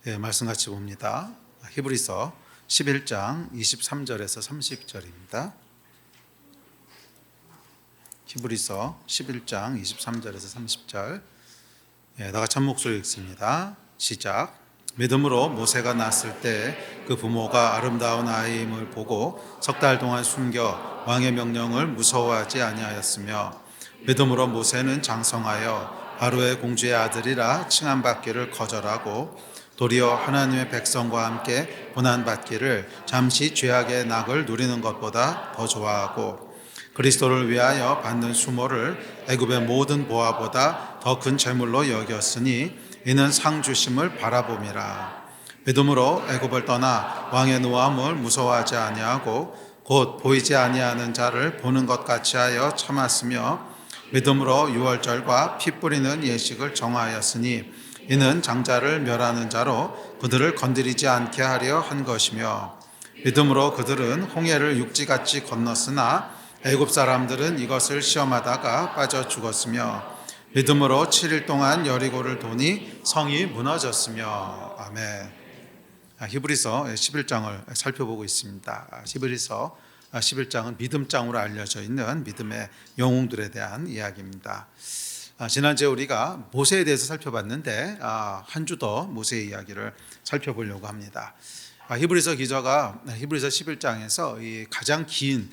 예, 말씀 같이 봅니다. 히브리서 11장 23절에서 30절입니다. 히브리서 11장 23절에서 30절. 예, 다 같이 한 목소리 읽습니다. 시작. 믿음으로 모세가 낳았을 때 그 부모가 아름다운 아이임을 보고 석 달 동안 숨겨 왕의 명령을 무서워하지 아니하였으며, 믿음으로 모세는 장성하여 바로의 공주의 아들이라 칭함받기를 거절하고 도리어 하나님의 백성과 함께 고난받기를 잠시 죄악의 낙을 누리는 것보다 더 좋아하고, 그리스도를 위하여 받는 수모를 애굽의 모든 보화보다 더 큰 재물로 여겼으니 이는 상 주심을 바라봄이라. 믿음으로 애굽을 떠나 왕의 노함을 무서워하지 아니하고 곧 보이지 아니하는 자를 보는 것 같이 하여 참았으며, 믿음으로 유월절과 피 뿌리는 예식을 정하였으니 이는 장자를 멸하는 자로 그들을 건드리지 않게 하려 한 것이며, 믿음으로 그들은 홍해를 육지같이 건넜으나 애굽 사람들은 이것을 시험하다가 빠져 죽었으며, 믿음으로 7일 동안 여리고를 도니 성이 무너졌으며. 아멘. 히브리서 11장을 살펴보고 있습니다. 히브리서 11장은 믿음장으로 알려져 있는 믿음의 영웅들에 대한 이야기입니다. 지난주에 우리가 모세에 대해서 살펴봤는데 한 주 더 모세의 이야기를 살펴보려고 합니다. 히브리서 기자가 히브리서 11장에서 이 가장 긴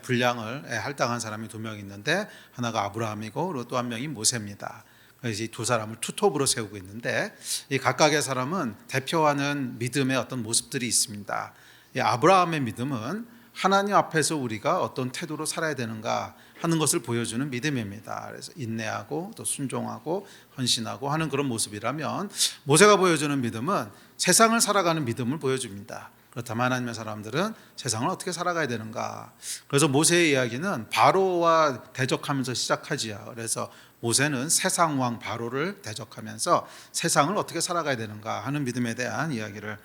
분량을 할당한 사람이 두 명 있는데, 하나가 아브라함이고 또 한 명이 모세입니다. 이 두 사람을 투톱으로 세우고 있는데, 이 각각의 사람은 대표하는 믿음의 어떤 모습들이 있습니다. 이 아브라함의 믿음은 하나님 앞에서 우리가 어떤 태도로 살아야 되는가 하는 것을 보여주는 믿음입니다. 그래서 인내하고 또 순종하고 헌신하고 하는 그런 모습이라면, 모세가 보여주는 믿음은 세상을 살아가는 믿음을 보여줍니다. 그렇다면 하나님의 사람들은 세상을 어떻게 살아가야 되는가. 그래서 모세의 이야기는 바로와 대적하면서 시작하지요. 그래서 모세는 세상 왕 바로를 대적하면서 세상을 어떻게 살아가야 되는가 하는 믿음에 대한 이야기를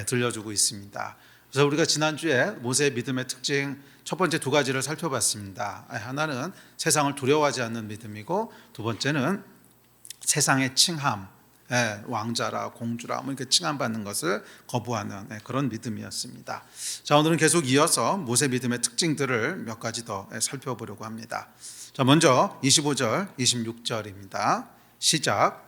들려주고 있습니다. 그래서 우리가 지난주에 모세의 믿음의 특징 첫 번째 두 가지를 살펴봤습니다. 하나는 세상을 두려워하지 않는 믿음이고, 두 번째는 세상의 칭함, 왕자라 공주라 이렇게 칭함받는 것을 거부하는 그런 믿음이었습니다. 자, 오늘은 계속 이어서 모세 믿음의 특징들을 몇 가지 더 살펴보려고 합니다. 자, 먼저 25절, 26절입니다. 시작.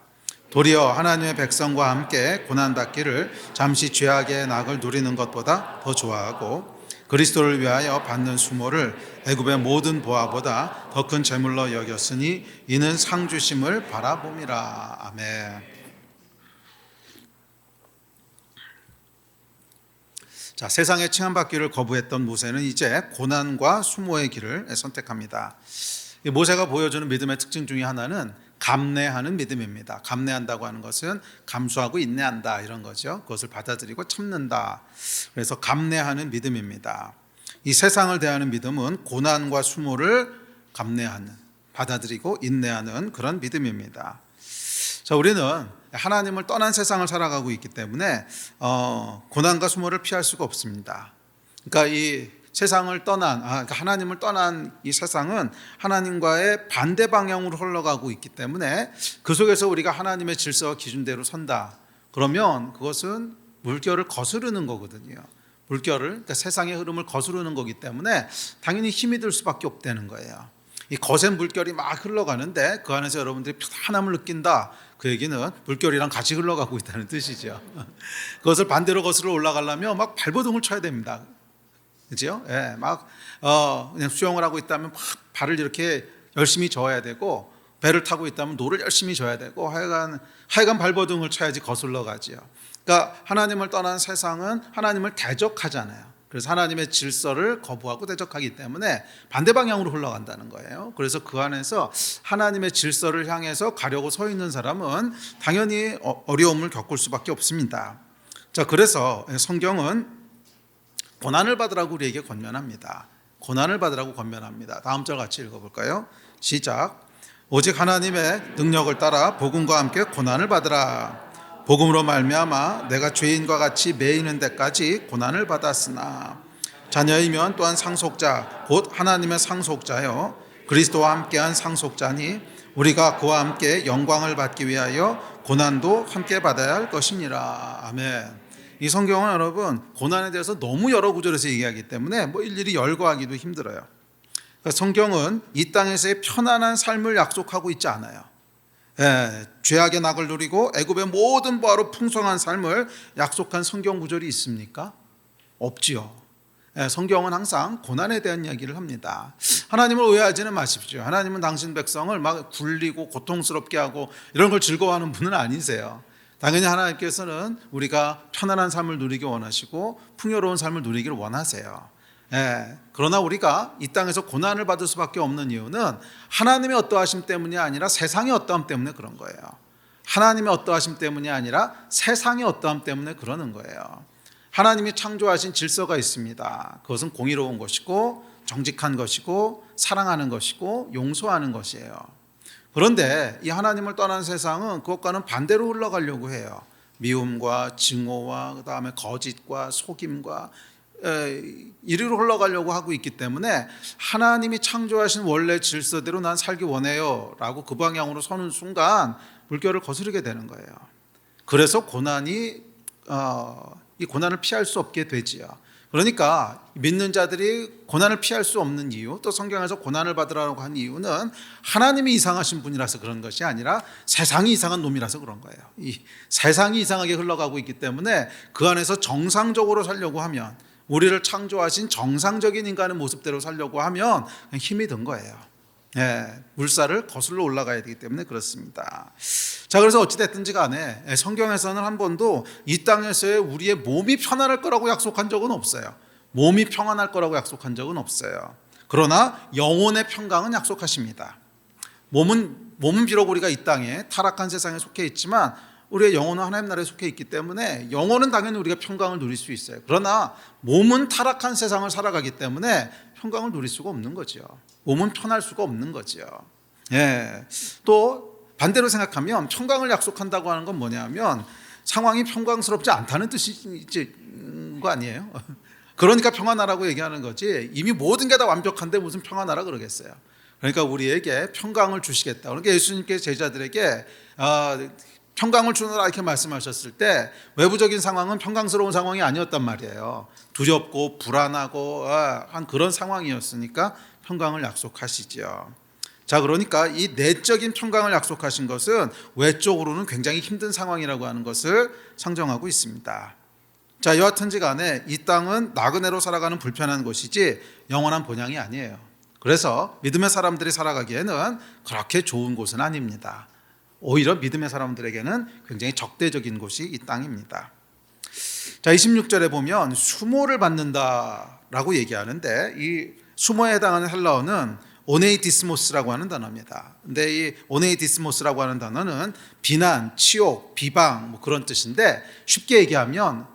도리어 하나님의 백성과 함께 고난받기를 잠시 죄악의 낙을 누리는 것보다 더 좋아하고, 그리스도를 위하여 받는 수모를 애굽의 모든 보화보다 더 큰 재물로 여겼으니 이는 상 주심을 바라봄이라. 아멘. 자, 세상의 칭함받기를 거부했던 모세는 이제 고난과 수모의 길을 선택합니다. 모세가 보여주는 믿음의 특징 중에 하나는 감내하는 믿음입니다. 감내한다고 하는 것은 감수하고 인내한다 이런 거죠. 그것을 받아들이고 참는다. 그래서 감내하는 믿음입니다. 이 세상을 대하는 믿음은 고난과 수모를 감내하는, 받아들이고 인내하는 그런 믿음입니다. 자, 우리는 하나님을 떠난 세상을 살아가고 있기 때문에 고난과 수모를 피할 수가 없습니다. 그러니까 이 세상을 떠난, 그러니까 하나님을 떠난 이 세상은 하나님과의 반대 방향으로 흘러가고 있기 때문에 그 속에서 우리가 하나님의 질서와 기준대로 선다. 그러면 그것은 물결을 거스르는 거거든요. 물결을, 그러니까 세상의 흐름을 거스르는 거기 때문에 당연히 힘이 들 수밖에 없다는 거예요. 이 거센 물결이 막 흘러가는데 그 안에서 여러분들이 편안함을 느낀다. 그 얘기는 물결이랑 같이 흘러가고 있다는 뜻이죠. 그것을 반대로 거스르러 올라가려면 막 발버둥을 쳐야 됩니다. 그죠? 예, 막 그냥 수영을 하고 있다면 막 발을 이렇게 열심히 저어야 되고, 배를 타고 있다면 노를 열심히 져야 되고, 하여간 발버둥을 쳐야지 거슬러 가지요. 그러니까 하나님을 떠난 세상은 하나님을 대적하잖아요. 그래서 하나님의 질서를 거부하고 대적하기 때문에 반대 방향으로 흘러간다는 거예요. 그래서 그 안에서 하나님의 질서를 향해서 가려고 서 있는 사람은 당연히 어려움을 겪을 수밖에 없습니다. 자, 그래서 성경은 고난을 받으라고 우리에게 권면합니다. 고난을 받으라고 권면합니다. 다음 절 같이 읽어볼까요? 시작. 오직 하나님의 능력을 따라 복음과 함께 고난을 받으라. 복음으로 말미암아 내가 죄인과 같이 매이는 데까지 고난을 받았으나, 자녀이면 또한 상속자 곧 하나님의 상속자요 그리스도와 함께한 상속자니 우리가 그와 함께 영광을 받기 위하여 고난도 함께 받아야 할 것이니라. 아멘. 이 성경은 여러분 고난에 대해서 너무 여러 구절에서 얘기하기 때문에 뭐 일일이 열거하기도 힘들어요. 그러니까 성경은 이 땅에서의 편안한 삶을 약속하고 있지 않아요. 죄악의 낙을 누리고 애굽의 모든 바로 풍성한 삶을 약속한 성경 구절이 있습니까? 없지요. 성경은 항상 고난에 대한 이야기를 합니다. 하나님을 오해하지는 마십시오. 하나님은 당신 백성을 막 굴리고 고통스럽게 하고 이런 걸 즐거워하는 분은 아니세요. 당연히 하나님께서는 우리가 편안한 삶을 누리기 원하시고 풍요로운 삶을 누리기를 원하세요. 그러나 우리가 이 땅에서 고난을 받을 수밖에 없는 이유는 하나님의 어떠하심 때문이 아니라 세상의 어떠함 때문에 그런 거예요. 하나님의 어떠하심 때문이 아니라 세상의 어떠함 때문에 그러는 거예요. 하나님이 창조하신 질서가 있습니다. 그것은 공의로운 것이고 정직한 것이고 사랑하는 것이고 용서하는 것이에요. 그런데 이 하나님을 떠난 세상은 그것과는 반대로 흘러가려고 해요. 미움과 증오와 그다음에 거짓과 속임과 이리로 흘러가려고 하고 있기 때문에 하나님이 창조하신 원래 질서대로 난 살기 원해요 라고 그 방향으로 서는 순간 물결을 거스르게 되는 거예요. 그래서 이 고난을 피할 수 없게 되지요. 그러니까 믿는 자들이 고난을 피할 수 없는 이유, 또 성경에서 고난을 받으라고 한 이유는 하나님이 이상하신 분이라서 그런 것이 아니라 세상이 이상한 놈이라서 그런 거예요. 이 세상이 이상하게 흘러가고 있기 때문에 그 안에서 정상적으로 살려고 하면, 우리를 창조하신 정상적인 인간의 모습대로 살려고 하면 힘이 든 거예요. 물살을 거슬러 올라가야 되기 때문에 그렇습니다. 자, 그래서 어찌됐든지 간에 성경에서는 한 번도 이 땅에서의 우리의 몸이 편안할 거라고 약속한 적은 없어요. 몸이 평안할 거라고 약속한 적은 없어요. 그러나 영혼의 평강은 약속하십니다. 몸은 비록 우리가 이 땅에 타락한 세상에 속해 있지만 우리의 영혼은 하나님 나라에 속해 있기 때문에 영혼은 당연히 우리가 평강을 누릴 수 있어요. 그러나 몸은 타락한 세상을 살아가기 때문에 평강을 누릴 수가 없는 거죠. 몸은 편할 수가 없는 거죠. 또 반대로 생각하면 평강을 약속한다고 하는 건 뭐냐면 상황이 평강스럽지 않다는 뜻인 거 아니에요? 그러니까 평안하라고 얘기하는 거지, 이미 모든 게 다 완벽한데 무슨 평안하라 그러겠어요. 그러니까 우리에게 평강을 주시겠다. 그러니까 예수님께서 제자들에게 평강을 주노라 이렇게 말씀하셨을 때 외부적인 상황은 평강스러운 상황이 아니었단 말이에요. 두렵고 불안하고 한 그런 상황이었으니까 평강을 약속하시죠. 자, 그러니까 이 내적인 평강을 약속하신 것은 외적으로는 굉장히 힘든 상황이라고 하는 것을 상정하고 있습니다. 자, 여하튼지 간에 이 땅은 나그네로 살아가는 불편한 곳이지 영원한 본향이 아니에요. 그래서 믿음의 사람들이 살아가기에는 그렇게 좋은 곳은 아닙니다. 오히려 믿음의 사람들에게는 굉장히 적대적인 곳이 이 땅입니다. 자, 26절에 보면 수모를 받는다라고 얘기하는데 이 수모에 해당하는 헬라어는 오네이디스모스라고 하는 단어입니다. 근데 이 오네이디스모스라고 하는 단어는 비난, 치욕, 비방 뭐 그런 뜻인데 쉽게 얘기하면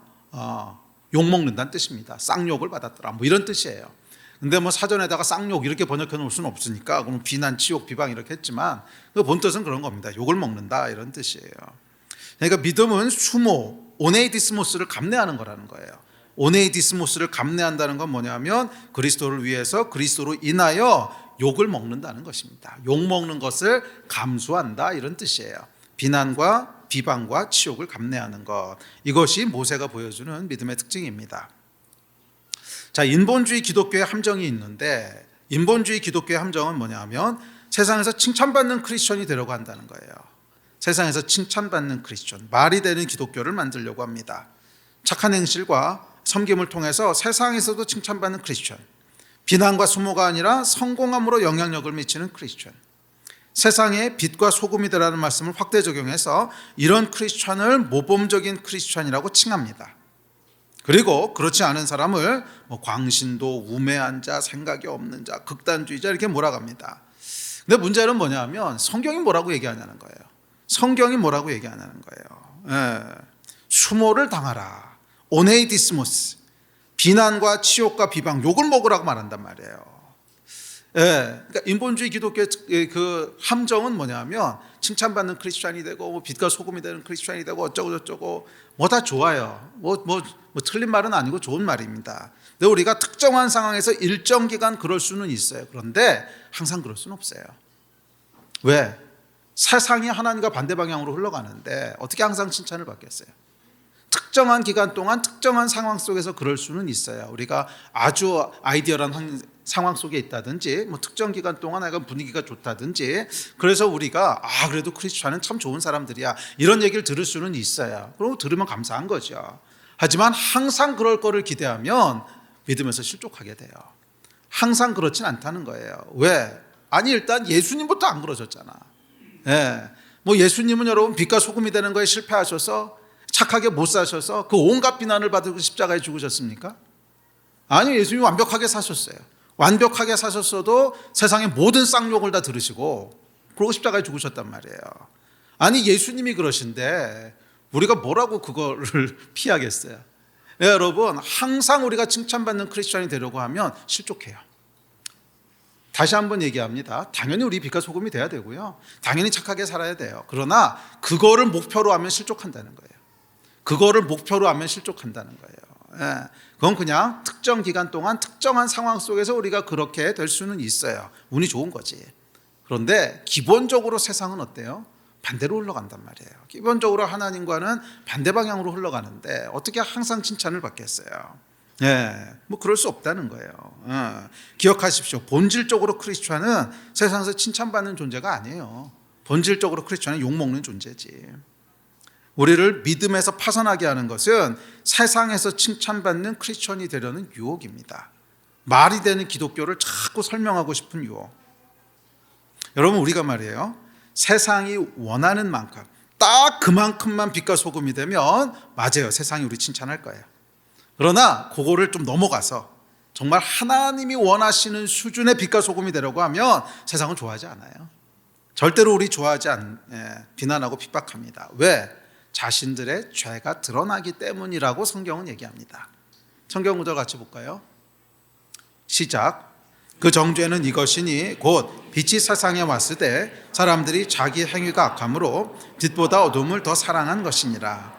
욕먹는다는 뜻입니다. 쌍욕을 받았더라 뭐 이런 뜻이에요. 근데 뭐 사전에다가 쌍욕 이렇게 번역해 놓을 수는 없으니까 그럼 비난, 치욕, 비방 이렇게 했지만 그 본 뜻은 그런 겁니다. 욕을 먹는다 이런 뜻이에요. 그러니까 믿음은 수모, 오네이디스모스를 감내하는 거라는 거예요. 오네이디스모스를 감내한다는 건 뭐냐면 그리스도를 위해서 그리스도로 인하여 욕을 먹는다는 것입니다. 욕 먹는 것을 감수한다 이런 뜻이에요. 비난과 비방과 치욕을 감내하는 것, 이것이 모세가 보여주는 믿음의 특징입니다. 자, 인본주의 기독교의 함정이 있는데 인본주의 기독교의 함정은 뭐냐면 세상에서 칭찬받는 크리스천이 되려고 한다는 거예요. 세상에서 칭찬받는 크리스천, 말이 되는 기독교를 만들려고 합니다. 착한 행실과 섬김을 통해서 세상에서도 칭찬받는 크리스천, 비난과 수모가 아니라 성공함으로 영향력을 미치는 크리스천, 세상에 빛과 소금이 되라는 말씀을 확대 적용해서 이런 크리스천을 모범적인 크리스천이라고 칭합니다. 그리고 그렇지 않은 사람을 광신도, 우매한 자, 생각이 없는 자, 극단주의자 이렇게 몰아갑니다. 근데 문제는 뭐냐면 성경이 뭐라고 얘기하냐는 거예요. 성경이 뭐라고 얘기하냐는 거예요. 수모를 당하라, 오네이디스모스, 비난과 치욕과 비방, 욕을 먹으라고 말한단 말이에요. 그러니까 인본주의 기독교의 그 함정은 뭐냐면 칭찬받는 크리스찬이 되고 빛과 소금이 되는 크리스찬이 되고 어쩌고 저쩌고 뭐 다 좋아요. 뭐 틀린 말은 아니고 좋은 말입니다. 근데 우리가 특정한 상황에서 일정 기간 그럴 수는 있어요. 그런데 항상 그럴 수는 없어요. 왜? 세상이 하나님과 반대 방향으로 흘러가는데 어떻게 항상 칭찬을 받겠어요? 특정한 기간 동안 특정한 상황 속에서 그럴 수는 있어요. 우리가 아주 아이디어란 상황 속에 있다든지 뭐 특정 기간 동안 약간 분위기가 좋다든지 그래서 우리가 그래도 크리스찬은 참 좋은 사람들이야 이런 얘기를 들을 수는 있어요. 그리고 들으면 감사한 거죠. 하지만 항상 그럴 거를 기대하면 믿음에서 실족하게 돼요. 항상 그렇진 않다는 거예요. 왜? 아니 일단 예수님부터 안 그러셨잖아. 뭐 예수님은 여러분 빛과 소금이 되는 거에 실패하셔서 착하게 못 사셔서 그 온갖 비난을 받고 십자가에 죽으셨습니까? 아니 예수님이 완벽하게 사셨어요. 완벽하게 사셨어도 세상의 모든 쌍욕을 다 들으시고 그러고 십자가에 죽으셨단 말이에요. 아니 예수님이 그러신데 우리가 뭐라고 그거를 피하겠어요? 여러분 항상 우리가 칭찬받는 크리스천이 되려고 하면 실족해요. 다시 한번 얘기합니다. 당연히 우리 빛과 소금이 돼야 되고요. 당연히 착하게 살아야 돼요. 그러나 그거를 목표로 하면 실족한다는 거예요. 그거를 목표로 하면 실족한다는 거예요. 그건 그냥 특정 기간 동안 특정한 상황 속에서 우리가 그렇게 될 수는 있어요. 운이 좋은 거지. 그런데 기본적으로 세상은 어때요? 반대로 흘러간단 말이에요. 기본적으로 하나님과는 반대 방향으로 흘러가는데 어떻게 항상 칭찬을 받겠어요? 뭐 그럴 수 없다는 거예요. 기억하십시오. 본질적으로 크리스찬은 세상에서 칭찬받는 존재가 아니에요. 본질적으로 크리스찬은 욕먹는 존재지. 우리를 믿음에서 파선하게 하는 것은 세상에서 칭찬받는 크리스천이 되려는 유혹입니다. 말이 되는 기독교를 자꾸 설명하고 싶은 유혹. 여러분 우리가 말이에요. 세상이 원하는 만큼 딱 그만큼만 빛과 소금이 되면 맞아요. 세상이 우리 칭찬할 거예요. 그러나 그거를 좀 넘어가서 정말 하나님이 원하시는 수준의 빛과 소금이 되려고 하면 세상은 좋아하지 않아요. 절대로 우리 좋아하지 비난하고 핍박합니다. 왜? 자신들의 죄가 드러나기 때문이라고 성경은 얘기합니다. 성경 구절 같이 볼까요? 시작. 그 정죄는 이것이니 곧 빛이 세상에 왔을 때 사람들이 자기 행위가 악함으로 빛보다 어둠을 더 사랑한 것이니라.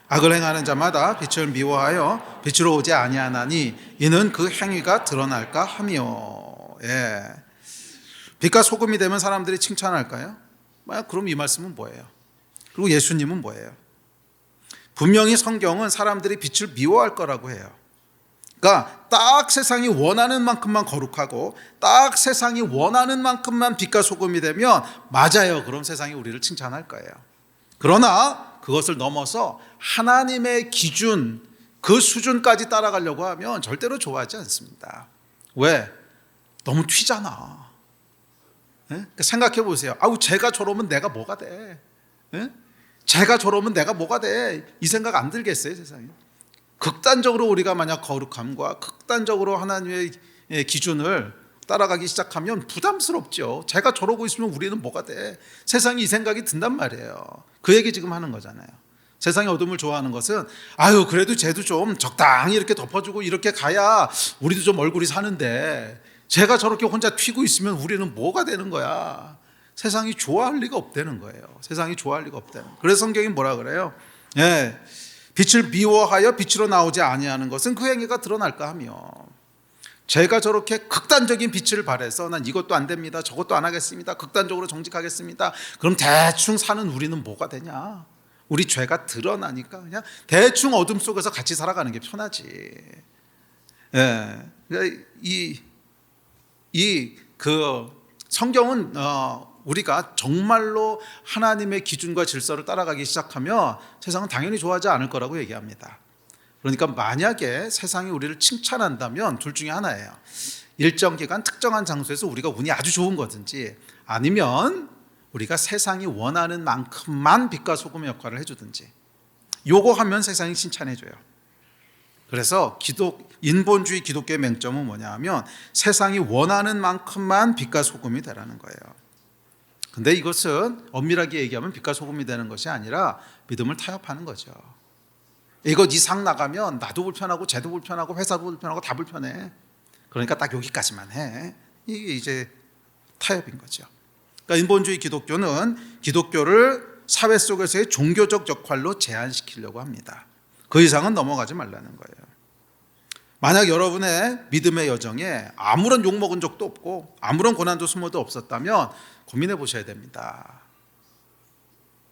악을 행하는 자마다 빛을 미워하여 빛으로 오지 아니하나니 이는 그 행위가 드러날까 하며. 빛과 소금이 되면 사람들이 칭찬할까요? 그럼 이 말씀은 뭐예요? 그리고 예수님은 뭐예요? 분명히 성경은 사람들이 빛을 미워할 거라고 해요. 그러니까 딱 세상이 원하는 만큼만 거룩하고 딱 세상이 원하는 만큼만 빛과 소금이 되면 맞아요. 그럼 세상이 우리를 칭찬할 거예요. 그러나 그것을 넘어서 하나님의 기준 그 수준까지 따라가려고 하면 절대로 좋아하지 않습니다. 왜? 너무 튀잖아. 생각해 보세요. 제가 저러면 내가 뭐가 돼? 제가 저러면 내가 뭐가 돼? 이 생각 안 들겠어요, 세상에. 극단적으로 우리가 만약 거룩함과 극단적으로 하나님의 기준을 따라가기 시작하면 부담스럽죠. 제가 저러고 있으면 우리는 뭐가 돼? 세상이 이 생각이 든단 말이에요. 그 얘기 지금 하는 거잖아요. 세상의 어둠을 좋아하는 것은 그래도 쟤도 좀 적당히 이렇게 덮어주고 이렇게 가야 우리도 좀 얼굴이 사는데 제가 저렇게 혼자 튀고 있으면 우리는 뭐가 되는 거야? 세상이 좋아할 리가 없다는 거예요. 세상이 좋아할 리가 없다는 거예요. 그래서 성경이 뭐라 그래요? 빛을 미워하여 빛으로 나오지 아니하는 것은 그 행위가 드러날까 하며. 제가 저렇게 극단적인 빛을 발해서 난 이것도 안 됩니다. 저것도 안 하겠습니다. 극단적으로 정직하겠습니다. 그럼 대충 사는 우리는 뭐가 되냐? 우리 죄가 드러나니까 그냥 대충 어둠 속에서 같이 살아가는 게 편하지. 성경은 우리가 정말로 하나님의 기준과 질서를 따라가기 시작하면 세상은 당연히 좋아하지 않을 거라고 얘기합니다. 그러니까 만약에 세상이 우리를 칭찬한다면 둘 중에 하나예요. 일정 기간 특정한 장소에서 우리가 운이 아주 좋은 거든지 아니면 우리가 세상이 원하는 만큼만 빛과 소금의 역할을 해주든지 요거 하면 세상이 칭찬해줘요. 그래서 인본주의 기독교의 맹점은 뭐냐 하면 세상이 원하는 만큼만 빛과 소금이 되라는 거예요. 근데 이것은 엄밀하게 얘기하면 빛과 소금이 되는 것이 아니라 믿음을 타협하는 거죠. 이거 이상 나가면 나도 불편하고 쟤도 불편하고 회사도 불편하고 다 불편해. 그러니까 딱 여기까지만 해. 이게 이제 타협인 거죠. 그러니까 인본주의 기독교는 기독교를 사회 속에서의 종교적 역할로 제한시키려고 합니다. 그 이상은 넘어가지 말라는 거예요. 만약 여러분의 믿음의 여정에 아무런 욕먹은 적도 없고 아무런 고난도 수모도 없었다면 고민해 보셔야 됩니다.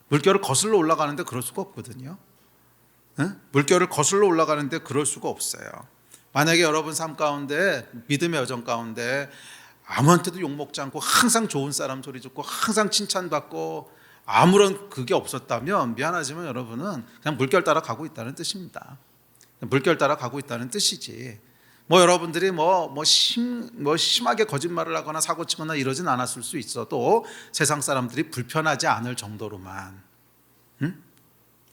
물결을 거슬러 올라가는데 그럴 수가 없거든요. 물결을 거슬러 올라가는데 그럴 수가 없어요. 만약에 여러분 삶 가운데 믿음의 여정 가운데 아무한테도 욕먹지 않고 항상 좋은 사람 소리 듣고 항상 칭찬받고 아무런 그게 없었다면 미안하지만 여러분은 그냥 물결 따라 가고 있다는 뜻입니다. 물결 따라 가고 있다는 뜻이지. 여러분들이 심하게 거짓말을 하거나 사고 치거나 이러진 않았을 수 있어도 세상 사람들이 불편하지 않을 정도로만,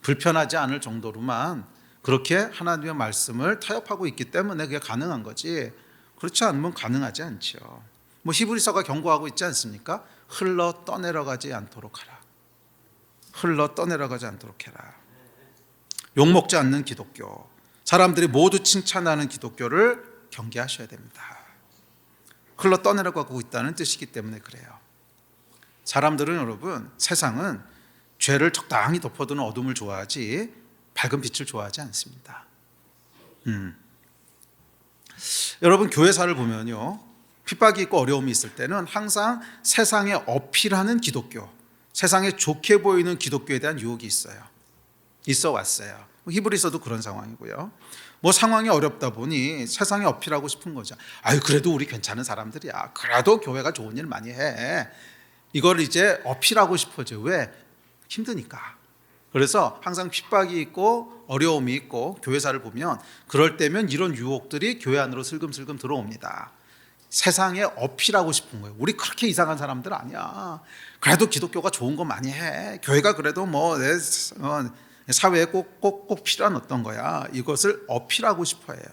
불편하지 않을 정도로만 그렇게 하나님의 말씀을 타협하고 있기 때문에 그게 가능한 거지. 그렇지 않으면 가능하지 않죠. 히브리서가 경고하고 있지 않습니까? 흘러 떠내려가지 않도록 하라. 흘러 떠내려가지 않도록 해라. 욕먹지 않는 기독교, 사람들이 모두 칭찬하는 기독교를 경계하셔야 됩니다. 흘러 떠내려가고 있다는 뜻이기 때문에 그래요. 사람들은 여러분, 세상은 죄를 적당히 덮어두는 어둠을 좋아하지 밝은 빛을 좋아하지 않습니다. 여러분, 교회사를 보면요, 핍박이 있고 어려움이 있을 때는 항상 세상에 어필하는 기독교, 세상에 좋게 보이는 기독교에 대한 유혹이 있어 왔어요. 히브리서도 그런 상황이고요. 상황이 어렵다 보니 세상에 어필하고 싶은 거죠. 그래도 우리 괜찮은 사람들이야. 그래도 교회가 좋은 일 많이 해. 이걸 이제 어필하고 싶어져. 왜? 힘드니까. 그래서 항상 핍박이 있고 어려움이 있고 교회사를 보면 그럴 때면 이런 유혹들이 교회 안으로 슬금슬금 들어옵니다. 세상에 어필하고 싶은 거예요. 우리 그렇게 이상한 사람들 아니야. 그래도 기독교가 좋은 거 많이 해. 교회가 그래도 내 사회에 꼭 필요한 어떤 거야. 이것을 어필하고 싶어 해요.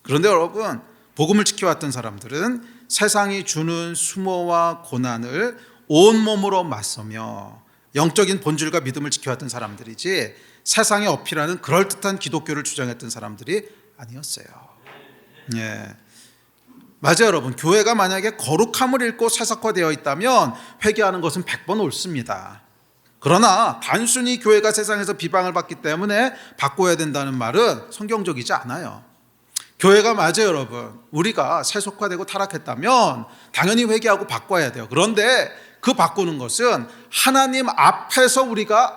그런데 여러분, 복음을 지켜왔던 사람들은 세상이 주는 수모와 고난을 온몸으로 맞서며 영적인 본질과 믿음을 지켜왔던 사람들이지 세상에 어필하는 그럴듯한 기독교를 주장했던 사람들이 아니었어요. 예. 맞아요, 여러분. 교회가 만약에 거룩함을 잃고 세속화되어 있다면 회개하는 것은 100번 옳습니다. 그러나 단순히 교회가 세상에서 비방을 받기 때문에 바꿔야 된다는 말은 성경적이지 않아요. 교회가 맞아요, 여러분. 우리가 세속화되고 타락했다면 당연히 회개하고 바꿔야 돼요. 그런데 그 바꾸는 것은 하나님 앞에서 우리가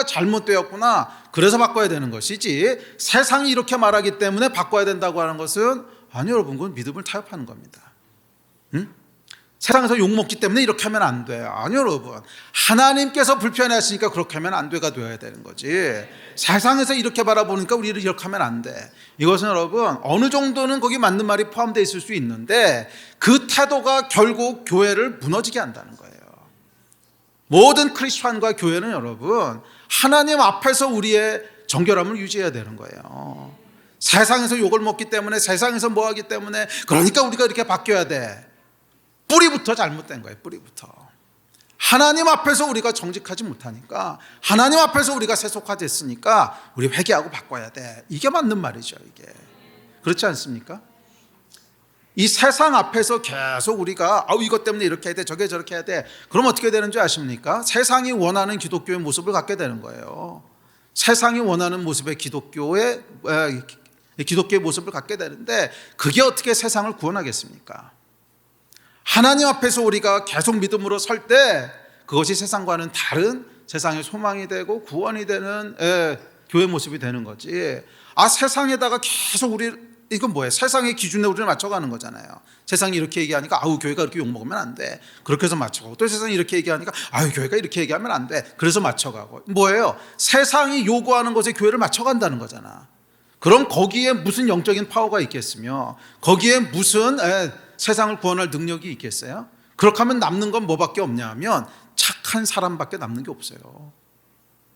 잘못되었구나, 그래서 바꿔야 되는 것이지, 세상이 이렇게 말하기 때문에 바꿔야 된다고 하는 것은 아니요, 여러분. 그건 믿음을 타협하는 겁니다. 세상에서 욕먹기 때문에 이렇게 하면 안 돼요. 아니요, 여러분. 하나님께서 불편하시니까 그렇게 하면 안 돼가 되어야 되는 거지. 세상에서 이렇게 바라보니까 우리를 이렇게 하면 안 돼. 이것은 여러분, 어느 정도는 거기 맞는 말이 포함되어 있을 수 있는데 그 태도가 결국 교회를 무너지게 한다는 거예요. 모든 크리스찬과 교회는 여러분, 하나님 앞에서 우리의 정결함을 유지해야 되는 거예요. 세상에서 욕을 먹기 때문에, 세상에서 뭐 하기 때문에, 그러니까 우리가 이렇게 바뀌어야 돼. 뿌리부터 잘못된 거예요. 뿌리부터. 하나님 앞에서 우리가 정직하지 못하니까, 하나님 앞에서 우리가 세속화됐으니까 우리 회개하고 바꿔야 돼. 이게 맞는 말이죠. 이게 그렇지 않습니까? 이 세상 앞에서 계속 우리가 이것 때문에 이렇게 해야 돼, 저게 저렇게 해야 돼. 그럼 어떻게 되는 줄 아십니까? 세상이 원하는 기독교의 모습을 갖게 되는 거예요. 세상이 원하는 모습의 기독교의 모습을 갖게 되는데, 그게 어떻게 세상을 구원하겠습니까? 하나님 앞에서 우리가 계속 믿음으로 설 때 그것이 세상과는 다른 세상의 소망이 되고 구원이 되는 교회 모습이 되는 거지. 세상에다가 계속 이건 뭐예요? 세상의 기준에 우리를 맞춰가는 거잖아요. 세상이 이렇게 얘기하니까 교회가 이렇게 욕먹으면 안 돼. 그렇게 해서 맞춰가고, 또 세상이 이렇게 얘기하니까 교회가 이렇게 얘기하면 안 돼. 그래서 맞춰가고. 뭐예요? 세상이 요구하는 것에 교회를 맞춰간다는 거잖아. 그럼 거기에 무슨 영적인 파워가 있겠으며, 거기에 무슨 세상을 구원할 능력이 있겠어요? 그렇게 하면 남는 건 뭐밖에 없냐 하면 착한 사람밖에 남는 게 없어요.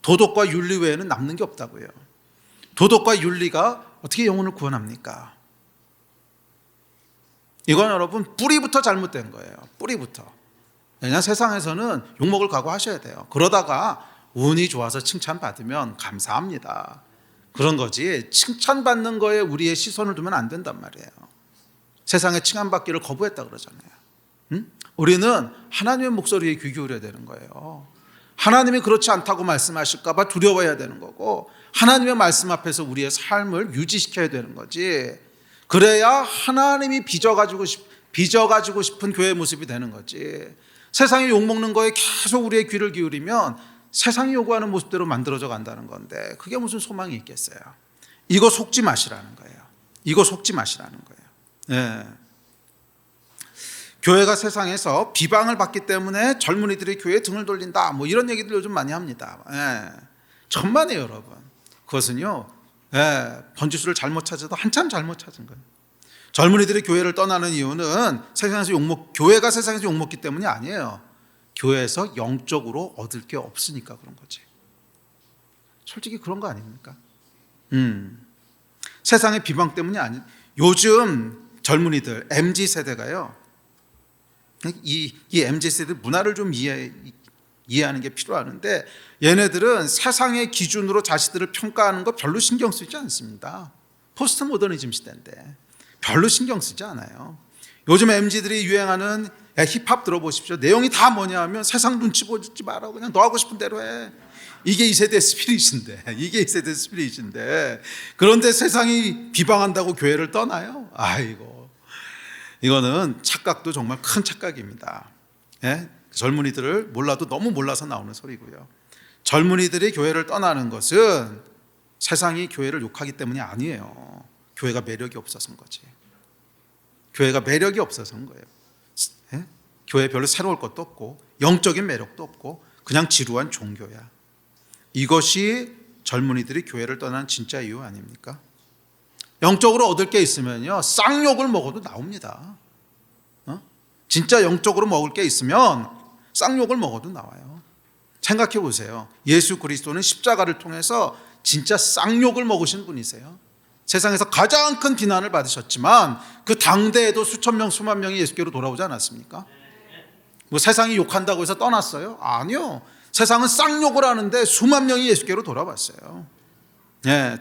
도덕과 윤리 외에는 남는 게 없다고요. 도덕과 윤리가 어떻게 영혼을 구원합니까? 이건 여러분 뿌리부터 잘못된 거예요. 뿌리부터. 그냥 세상에서는 욕먹을 각오하셔야 돼요. 그러다가 운이 좋아서 칭찬받으면 감사합니다. 그런 거지, 칭찬받는 거에 우리의 시선을 두면 안 된단 말이에요. 세상에 칭찬받기를 거부했다 그러잖아요. 우리는 하나님의 목소리에 귀 기울여야 되는 거예요. 하나님이 그렇지 않다고 말씀하실까 봐 두려워해야 되는 거고, 하나님의 말씀 앞에서 우리의 삶을 유지시켜야 되는 거지. 그래야 하나님이 빚어가지고 싶은 교회의 모습이 되는 거지. 세상에 욕먹는 거에 계속 우리의 귀를 기울이면 세상이 요구하는 모습대로 만들어져 간다는 건데 그게 무슨 소망이 있겠어요? 이거 속지 마시라는 거예요. 이거 속지 마시라는 거예요. 예. 교회가 세상에서 비방을 받기 때문에 젊은이들이 교회에 등을 돌린다, 뭐 이런 얘기들 요즘 많이 합니다. 예. 천만에요, 여러분. 그것은요, 번지수를 잘못 찾아도 한참 잘못 찾은 거예요. 젊은이들이 교회를 떠나는 이유는 교회가 세상에서 욕먹기 때문이 아니에요. 교회에서 영적으로 얻을 게 없으니까 그런 거지. 솔직히 그런 거 아닙니까? 세상의 비방 때문이 아니. 요즘 젊은이들 MZ 세대가요. 이 MZ 세대 문화를 좀 이해하는 게 필요하는데 얘네들은 세상의 기준으로 자신들을 평가하는 거 별로 신경 쓰지 않습니다. 포스트 모더니즘 시대인데 별로 신경 쓰지 않아요. 요즘 MZ들이 유행하는 힙합 들어보십시오. 내용이 다 뭐냐 하면 세상 눈치 보지 마라, 그냥 너 하고 싶은 대로 해. 이게 이 세대의 스피릿인데 그런데 세상이 비방한다고 교회를 떠나요? 아이고, 이거는 착각도 정말 큰 착각입니다. 젊은이들을 몰라도 너무 몰라서 나오는 소리고요. 젊은이들이 교회를 떠나는 것은 세상이 교회를 욕하기 때문이 아니에요. 교회가 매력이 없어서인 거지. 교회가 매력이 없어서인 거예요. 교회 별로 새로울 것도 없고 영적인 매력도 없고 그냥 지루한 종교야. 이것이 젊은이들이 교회를 떠나는 진짜 이유 아닙니까? 영적으로 얻을 게 있으면요, 쌍욕을 먹어도 나옵니다. 진짜 영적으로 먹을 게 있으면 쌍욕을 먹어도 나와요. 생각해 보세요. 예수 그리스도는 십자가를 통해서 진짜 쌍욕을 먹으신 분이세요. 세상에서 가장 큰 비난을 받으셨지만 그 당대에도 수천 명 수만 명이 예수께로 돌아오지 않았습니까? 뭐 세상이 욕한다고 해서 떠났어요? 아니요. 세상은 쌍욕을 하는데 수만 명이 예수께로 돌아왔어요.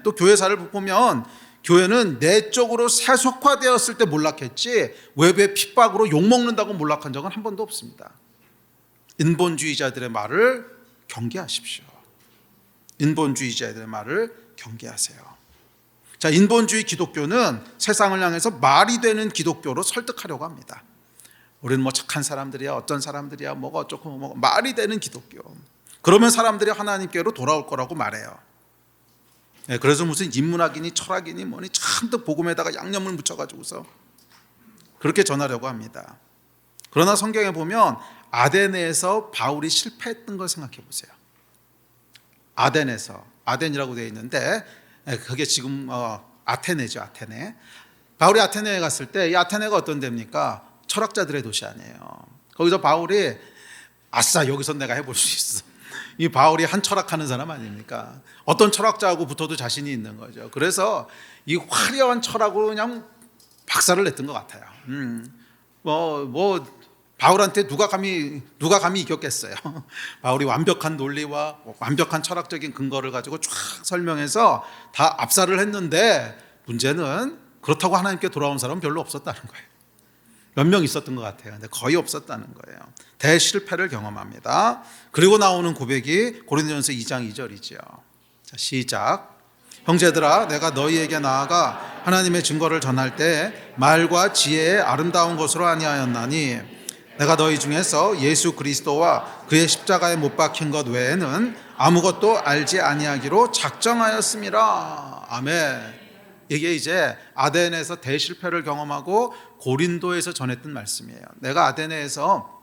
또 교회사를 보면 교회는 내적으로 세속화되었을 때 몰락했지 외부의 핍박으로 욕먹는다고 몰락한 적은 한 번도 없습니다. 인본주의자들의 말을 경계하십시오. 인본주의자들의 말을 경계하세요. 자, 인본주의 기독교는 세상을 향해서 말이 되는 기독교로 설득하려고 합니다. 우리는 뭐 착한 사람들이야, 어떤 사람들이야, 뭐가 어쩌고 뭐가 말이 되는 기독교. 그러면 사람들이 하나님께로 돌아올 거라고 말해요. 그래서 무슨 인문학이니 철학이니 뭐니 잔뜩 복음에다가 양념을 묻혀가지고서 그렇게 전하려고 합니다. 그러나 성경에 보면 아덴에서 바울이 실패했던 걸 생각해 보세요. 아덴이라고 되어 있는데 그게 지금 아테네죠. 아테네. 바울이 아테네에 갔을 때 이 아테네가 어떤 데입니까? 철학자들의 도시 아니에요. 거기서 바울이 아싸, 여기서 내가 해볼 수 있어. 이 바울이 한 철학하는 사람 아닙니까? 어떤 철학자하고 붙어도 자신이 있는 거죠. 그래서 이 화려한 철학으로 그냥 박살을 냈던 것 같아요. 바울한테 누가 감히 이겼겠어요. 바울이 완벽한 논리와 완벽한 철학적인 근거를 가지고 쫙 설명해서 다 압살을 했는데 문제는 그렇다고 하나님께 돌아온 사람은 별로 없었다는 거예요. 몇 명 있었던 것 같아요. 근데 거의 없었다는 거예요. 대실패를 경험합니다. 그리고 나오는 고백이 고린도전서 2장 2절이죠. 자, 시작. 형제들아, 내가 너희에게 나아가 하나님의 증거를 전할 때 말과 지혜의 아름다운 것으로 아니하였나니 내가 너희 중에서 예수 그리스도와 그의 십자가에 못 박힌 것 외에는 아무것도 알지 아니하기로 작정하였음이라. 아멘. 이게 이제 아덴에서 대실패를 경험하고 고린도에서 전했던 말씀이에요. 내가 아덴에서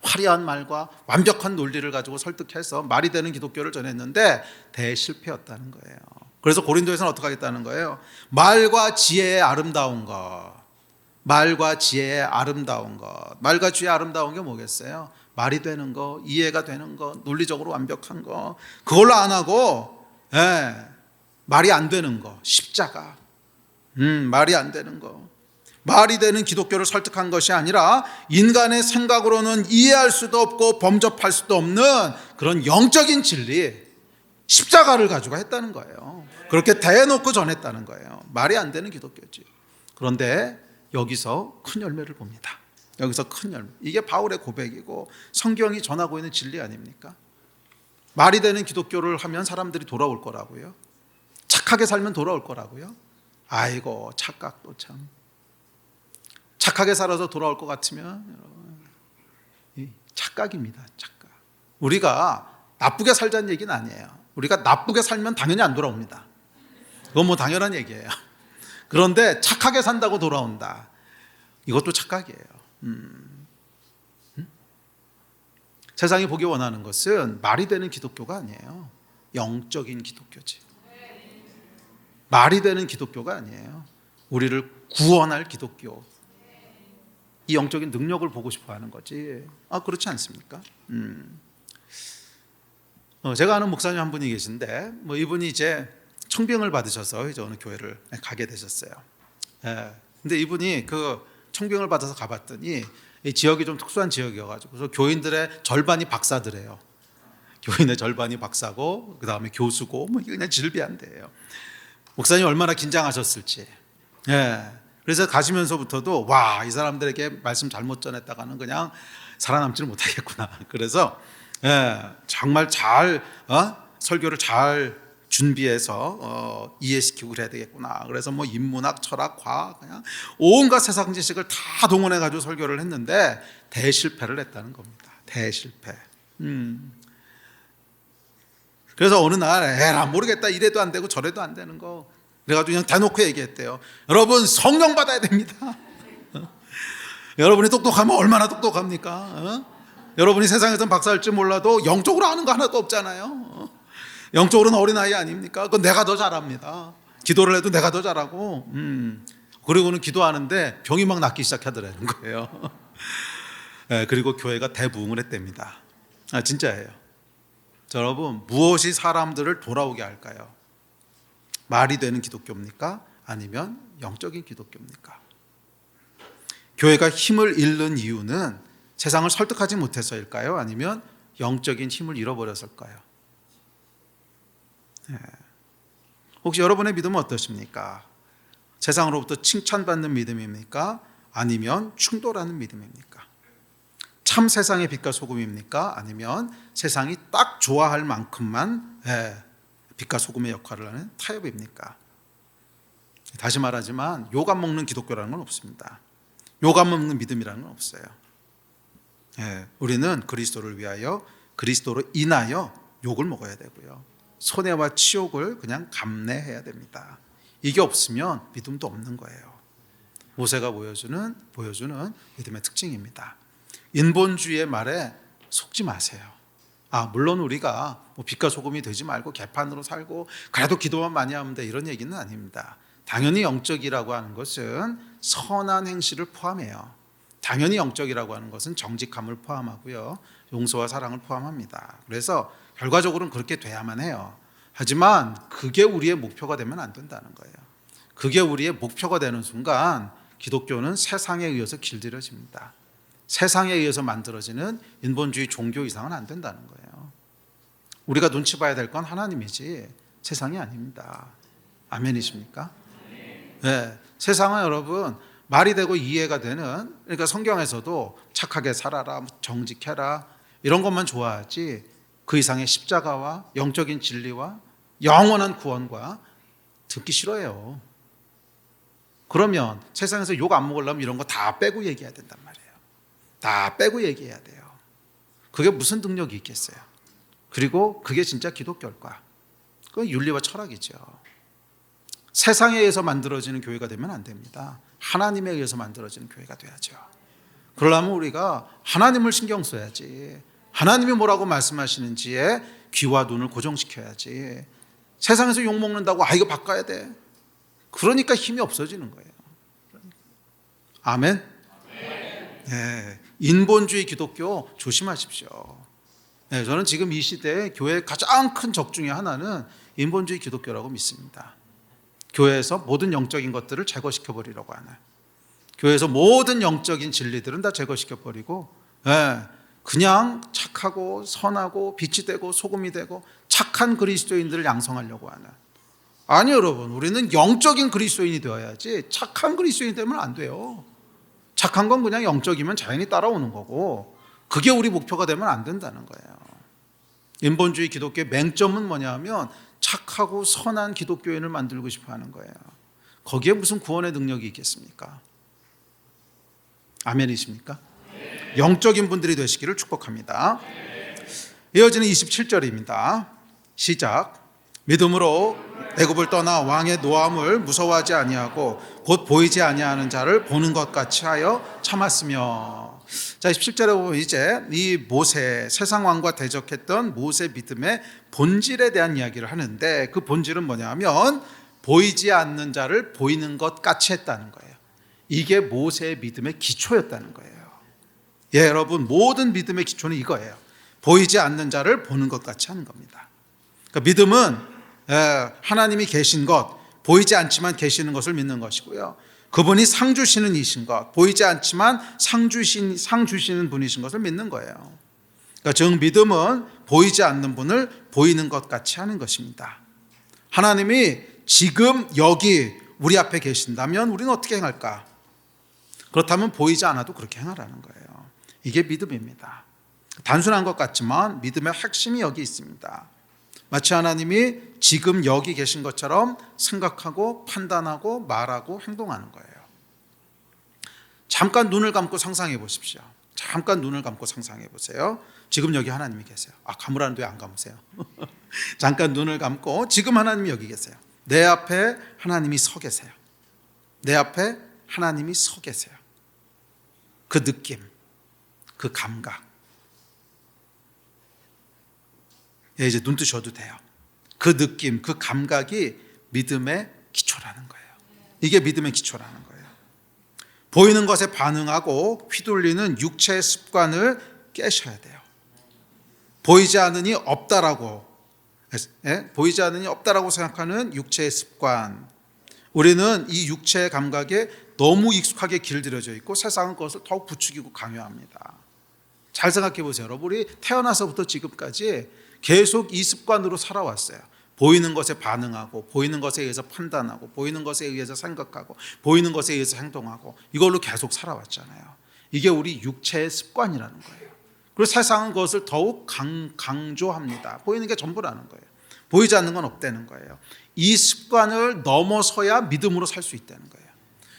화려한 말과 완벽한 논리를 가지고 설득해서 말이 되는 기독교를 전했는데 대실패였다는 거예요. 그래서 고린도에서는 어떻게 하겠다는 거예요? 말과 지혜의 아름다운 것. 말과 지혜의 아름다운 것. 말과 지혜의 아름다운 게 뭐겠어요? 말이 되는 거, 이해가 되는 거, 논리적으로 완벽한 거. 그걸로 안 하고 말이 안 되는 거, 십자가. 말이 안 되는 거. 말이 되는 기독교를 설득한 것이 아니라 인간의 생각으로는 이해할 수도 없고 범접할 수도 없는 그런 영적인 진리, 십자가를 가지고 했다는 거예요. 그렇게 대놓고 전했다는 거예요. 말이 안 되는 기독교지. 그런데 여기서 큰 열매를 봅니다. 여기서 큰 열매. 이게 바울의 고백이고 성경이 전하고 있는 진리 아닙니까? 말이 되는 기독교를 하면 사람들이 돌아올 거라고요? 착하게 살면 돌아올 거라고요? 아이고, 착각도 참. 착하게 살아서 돌아올 것 같으면 착각입니다. 착각. 우리가 나쁘게 살자는 얘기는 아니에요. 우리가 나쁘게 살면 당연히 안 돌아옵니다. 그건 뭐 당연한 얘기예요. 그런데 착하게 산다고 돌아온다. 이것도 착각이에요. 세상이 보기 원하는 것은 말이 되는 기독교가 아니에요. 영적인 기독교지. 말이 되는 기독교가 아니에요. 우리를 구원할 기독교. 이 영적인 능력을 보고 싶어 하는 거지. 그렇지 않습니까? 제가 아는 목사님 한 분이 계신데, 이분이 이제 청빙을 받으셔서 이제 어느 교회를 가게 되셨어요. 근데 이분이 그 청빙을 받아서 가봤더니 이 지역이 좀 특수한 지역이어가지고, 그래서 교인들의 절반이 박사들이에요. 교인의 절반이 박사고, 그 다음에 교수고, 이게 그냥 질비한데요. 목사님 얼마나 긴장하셨을지. 그래서 가시면서부터도 이 사람들에게 말씀 잘못 전했다가는 그냥 살아남지를 못하겠구나. 그래서 정말 잘 설교를 잘 준비해서 이해시키고 그래야 되겠구나. 그래서 인문학, 철학, 과학 그냥 온갖 세상 지식을 다 동원해 가지고 설교를 했는데 대실패를 했다는 겁니다. 대실패. 그래서 어느 날 에라 모르겠다, 이래도 안 되고 저래도 안 되는 거 그래가지고 그냥 대놓고 얘기했대요. 여러분 성령 받아야 됩니다. 여러분이 똑똑하면 얼마나 똑똑합니까? 여러분이 세상에서는 박사일지 몰라도 영적으로 아는 거 하나도 없잖아요. 영적으로는 어린아이 아닙니까? 그건 내가 더 잘합니다. 기도를 해도 내가 더 잘하고, 그리고는 기도하는데 병이 막 낫기 시작하더라는 거예요. 그리고 교회가 대부흥을 했답니다. 진짜예요. 여러분, 무엇이 사람들을 돌아오게 할까요? 말이 되는 기독교입니까? 아니면 영적인 기독교입니까? 교회가 힘을 잃는 이유는 세상을 설득하지 못해서일까요? 아니면 영적인 힘을 잃어버렸을까요? 혹시 여러분의 믿음은 어떠십니까? 세상으로부터 칭찬받는 믿음입니까? 아니면 충돌하는 믿음입니까? 참 세상의 빛과 소금입니까? 아니면 세상이 딱 좋아할 만큼만 빛과 소금의 역할을 하는 타협입니까? 다시 말하지만 욕 안 먹는 기독교라는 건 없습니다. 욕 안 먹는 믿음이라는 건 없어요. 우리는 그리스도를 위하여, 그리스도로 인하여 욕을 먹어야 되고요. 손해와 치욕을 그냥 감내해야 됩니다. 이게 없으면 믿음도 없는 거예요. 모세가 보여주는 믿음의 특징입니다. 인본주의의 말에 속지 마세요. 물론 우리가 빛과 소금이 되지 말고 개판으로 살고 그래도 기도만 많이 하면 돼, 이런 얘기는 아닙니다. 당연히 영적이라고 하는 것은 선한 행실을 포함해요. 당연히 영적이라고 하는 것은 정직함을 포함하고요, 용서와 사랑을 포함합니다. 그래서 결과적으로는 그렇게 돼야만 해요. 하지만 그게 우리의 목표가 되면 안 된다는 거예요. 그게 우리의 목표가 되는 순간 기독교는 세상에 의해서 길들여집니다. 세상에 의해서 만들어지는 인본주의 종교 이상은 안 된다는 거예요. 우리가 눈치 봐야 될 건 하나님이지 세상이 아닙니다. 아멘이십니까? 네, 세상은 여러분 말이 되고 이해가 되는, 그러니까 성경에서도 착하게 살아라, 정직해라 이런 것만 좋아하지 그 이상의 십자가와 영적인 진리와 영원한 구원과 듣기 싫어해요. 그러면 세상에서 욕 안 먹으려면 이런 거 다 빼고 얘기해야 된단 말이에요. 다 빼고 얘기해야 돼요. 그게 무슨 능력이 있겠어요? 그리고 그게 진짜 기독교일까? 그건 윤리와 철학이죠. 세상에 의해서 만들어지는 교회가 되면 안 됩니다. 하나님에 의해서 만들어지는 교회가 돼야죠. 그러려면 우리가 하나님을 신경 써야지. 하나님이 뭐라고 말씀하시는지에 귀와 눈을 고정시켜야지. 세상에서 욕먹는다고 이거 바꿔야 돼, 그러니까 힘이 없어지는 거예요. 아멘. 네, 인본주의 기독교 조심하십시오. 네, 저는 지금 이 시대에 교회의 가장 큰 적 중에 하나는 인본주의 기독교라고 믿습니다. 교회에서 모든 영적인 것들을 제거시켜버리려고 하는, 교회에서 모든 영적인 진리들은 다 제거시켜버리고 그냥 착하고 선하고 빛이 되고 소금이 되고 착한 그리스도인들을 양성하려고 하는. 아니 여러분, 우리는 영적인 그리스도인이 되어야지 착한 그리스도인이 되면 안 돼요. 착한 건 그냥 영적이면 자연히 따라오는 거고, 그게 우리 목표가 되면 안 된다는 거예요. 인본주의 기독교의 맹점은 뭐냐 하면 착하고 선한 기독교인을 만들고 싶어 하는 거예요. 거기에 무슨 구원의 능력이 있겠습니까? 아멘이십니까? 영적인 분들이 되시기를 축복합니다. 이어지는 27절입니다. 시작. 믿음으로 애굽을 떠나 왕의 노함을 무서워하지 아니하고 곧 보이지 아니하는 자를 보는 것 같이 하여 참았으며. 자, 17절에 보면 이제 이 모세, 세상 왕과 대적했던 모세 믿음의 본질에 대한 이야기를 하는데, 그 본질은 뭐냐면 보이지 않는 자를 보이는 것 같이 했다는 거예요. 이게 모세의 믿음의 기초였다는 거예요. 예, 여러분, 모든 믿음의 기초는 이거예요. 보이지 않는 자를 보는 것 같이 하는 겁니다. 그러니까 믿음은 하나님이 계신 것, 보이지 않지만 계시는 것을 믿는 것이고요. 그분이 상 주시는 이신 것, 보이지 않지만 상 주시는 분이신 것을 믿는 거예요. 그러니까 즉 믿음은 보이지 않는 분을 보이는 것 같이 하는 것입니다. 하나님이 지금 여기 우리 앞에 계신다면 우리는 어떻게 행할까? 그렇다면 보이지 않아도 그렇게 행하라는 거예요. 이게 믿음입니다. 단순한 것 같지만 믿음의 핵심이 여기 있습니다. 마치 하나님이 지금 여기 계신 것처럼 생각하고 판단하고 말하고 행동하는 거예요. 잠깐 눈을 감고 상상해 보십시오. 잠깐 눈을 감고 상상해 보세요. 지금 여기 하나님이 계세요. 감으라는데 왜 안 감으세요? 잠깐 눈을 감고 지금 하나님이 여기 계세요. 내 앞에 하나님이 서 계세요. 내 앞에 하나님이 서 계세요. 그 느낌, 그 감각. 이제 눈 뜨셔도 돼요. 그 느낌, 그 감각이 믿음의 기초라는 거예요. 이게 믿음의 기초라는 거예요. 보이는 것에 반응하고 휘둘리는 육체의 습관을 깨셔야 돼요. 보이지 않으니 없다라고, 보이지 않으니 없다라고 생각하는 육체의 습관. 우리는 이 육체의 감각에 너무 익숙하게 길들여져 있고 세상은 그것을 더욱 부추기고 강요합니다. 잘 생각해 보세요. 여러분이 태어나서부터 지금까지 계속 이 습관으로 살아왔어요. 보이는 것에 반응하고, 보이는 것에 의해서 판단하고, 보이는 것에 의해서 생각하고, 보이는 것에 의해서 행동하고, 이걸로 계속 살아왔잖아요. 이게 우리 육체의 습관이라는 거예요. 그리고 세상은 그것을 더욱 강조합니다. 보이는 게 전부라는 거예요. 보이지 않는 건 없다는 거예요. 이 습관을 넘어서야 믿음으로 살 수 있다는 거예요.